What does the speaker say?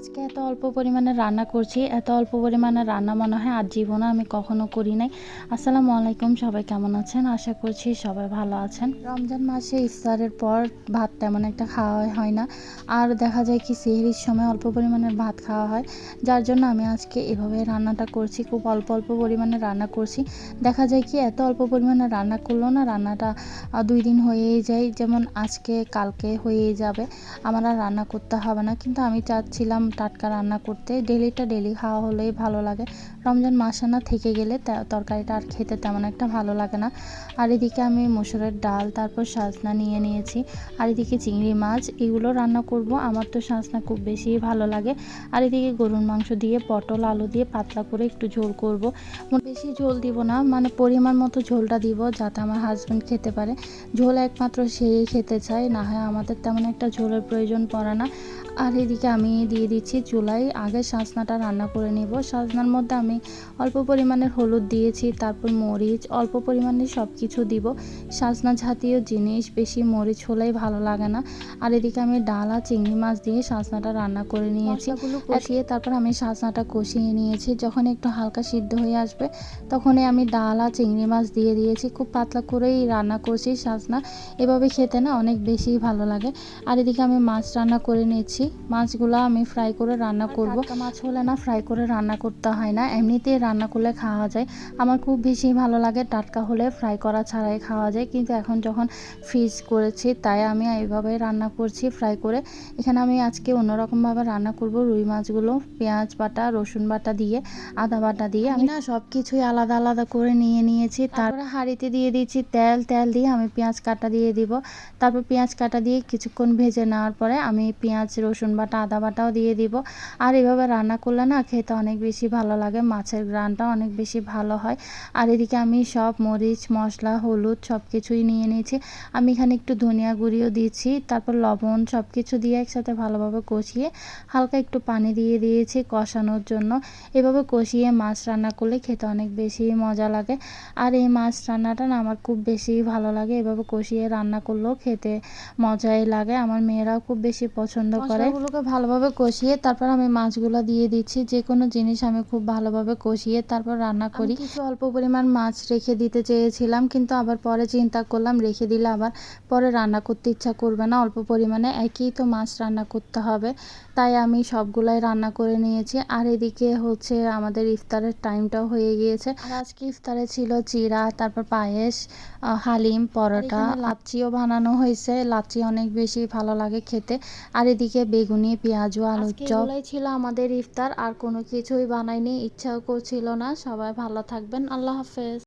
আজকে এত অল্প পরিমাণে রান্না করছি। এত অল্প পরিমাণে রান্না মনে হয় আর জীবনে আমি কখনো করি নাই। আসসালামু আলাইকুম, সবাই কেমন আছেন? আশা করছি সবাই ভালো আছেন। রমজান মাসে ইফতারের পর ভাত তেমন একটা খাওয়া হয় না। আর দেখা যায় কি সেহরির সময় অল্প পরিমাণের ভাত খাওয়া হয়। যার জন্য আমি আজকে এভাবে রান্নাটা করছি। খুব অল্প অল্প পরিমাণে রান্না করছি। দেখা যায় কি এত অল্প পরিমাণে রান্না করলেও না রান্নাটা ২ দিন হয়েই যায়। যেমন আজকে কালকে হয়েই যাবে। আমার আর রান্না করতে হবে না। কিন্তু আমি চাচ্ছিলাম টাটকা রান্না করতে। ডেলিটা ডেলি খাওয়া হলেই ভালো লাগে। রমজান মাসে না থেকে গেলে তরকারিটা আর খেতে তেমন একটা ভালো লাগে না। আর এদিকে আমি মসুরের ডাল, তারপর সাজনা নিয়ে নিয়েছি। আর এদিকে চিংড়ি মাছ, এগুলো রান্না করব। আমার তো সাজনা খুব বেশিই ভালো লাগে। আর এদিকে গরুর মাংস দিয়ে পটল আলু দিয়ে পাতলা করে একটু ঝোল করব। বেশি ঝোল দিব না, মানে পরিমাণ মতো ঝোলটা দিব যাতে আমার হাজব্যান্ড খেতে পারে। ঝোল একমাত্র সেই খেতে চায়, না হয় আমাদের তেমন একটা ঝোলের প্রয়োজন পড়ে না। আর এদিকে আমি দিয়ে দিচ্ছি চুলায়। আগে সাজনাটা রান্না করে নিব। সাজনার মধ্যে আমি অল্প পরিমাণের হলুদ দিয়েছি, তারপর মরিচ অল্প পরিমাণে সব কিছু দিব। সাজনা জাতীয় জিনিস বেশি মরিচ হলেই ভালো লাগে না। আর এদিকে আমি ডাল আর চিংড়ি মাছ দিয়ে সাজনাটা রান্না করে নিয়েছি। মশলাগুলো কষিয়ে তারপর আমি সাজনাটা কষিয়ে নিয়েছি। যখন একটু হালকা সিদ্ধ হয়ে আসবে তখনই আমি ডাল আর চিংড়ি মাছ দিয়ে দিয়েছি। খুব পাতলা করেই রান্না করছি সাজনা। এভাবে খেতে না অনেক বেশি ভালো লাগে। আর এদিকে আমি মাছ রান্না করে নিয়েছি। মাছগুলো আমি ফ্রাই করে রান্না করব। টাটকা মাছ হলে না ফ্রাই করে রান্না করতে হয় না, এমনিতেই রান্না করলে খাওয়া যায়। আমার খুব বেশি ভালো লাগে টাটকা হলে, ফ্রাই করা ছাড়াই খাওয়া যায়। কিন্তু এখন যখন ফ্রিজ করেছি তাই আমি এইভাবে রান্না করছি ফ্রাই করে। এখানে আমি আজকে অন্যরকমভাবে রান্না করব। রুই মাছগুলো পেঁয়াজ বাটা, রসুন বাটা দিয়ে, আদা বাটা দিয়ে আমি না সব কিছুই আলাদা আলাদা করে নিয়েছি। তারপরে হাঁড়িতে দিয়ে দিচ্ছি তেল দিয়ে আমি পেঁয়াজ কাটা দিয়ে দিব। তারপর পেঁয়াজ কাটা দিয়ে কিছুক্ষণ ভেজে নেওয়ার পরে আমি পেঁয়াজ, রসুন বাটা, আদা বাটাও দিয়ে দিব। আর এভাবে রান্না করলে না খেতে অনেক বেশি ভালো লাগে। মাছের ঘ্রাণটা অনেক বেশি ভালো হয়। আর এদিকে আমি সব মরিচ, মশলা, হলুদ সব কিছুই নিয়ে নিয়েছি। আমি এখানে একটু ধনিয়া গুঁড়িও দিয়েছি, তারপর লবণ সব কিছু দিয়ে একসাথে ভালোভাবে কষিয়ে হালকা একটু পানি দিয়ে দিয়েছি কষানোর জন্য। এভাবে কষিয়ে মাছ রান্না করলে খেতে অনেক বেশি মজা লাগে। আর এই মাছ রান্নাটা না আমার খুব বেশি ভালো লাগে। এভাবে কষিয়ে রান্না করলেও খেতে মজাই লাগে। আমার মেয়েরাও খুব বেশি পছন্দ করে। মশলাগুলোকে ভালোভাবে কষিয়ে তারপর আমি মাছগুলো দিয়ে দিচ্ছি। যে কোনো জিনিস আমি খুব ভালোভাবে কষিয়ে তারপর রান্না করি। কিছু অল্প পরিমাণ মাছ রেখে দিতে চেয়েছিলাম, কিন্তু আবার পরে চিন্তা করলাম রেখে দিলে আবার পরে রান্না করতে ইচ্ছা করবে না। অল্প পরিমাণে একই তো মাছ রান্না করতে হবে, তাই আমি সবগুলাই রান্না করে নিয়েছি। আর এদিকে হচ্ছে আমাদের ইফতারের টাইমটাও হয়ে গিয়েছে। আর আজকে ইফতারে ছিল চিড়া, তারপর পায়েস, হালিম, পরোটা, লাচ্ছিও বানানো হয়েছে। লাচ্ছি অনেক বেশি ভালো লাগে খেতে। আর এদিকে বেগুনি, পেঁয়াজু, আলুর চপ। এগুলাই ছিল আমাদের ইফতার। আর কোনো কিছুই বানাইনি, ইচ্ছাও করছিল না। সবাই ভালো থাকবেন। আল্লাহ হাফেজ।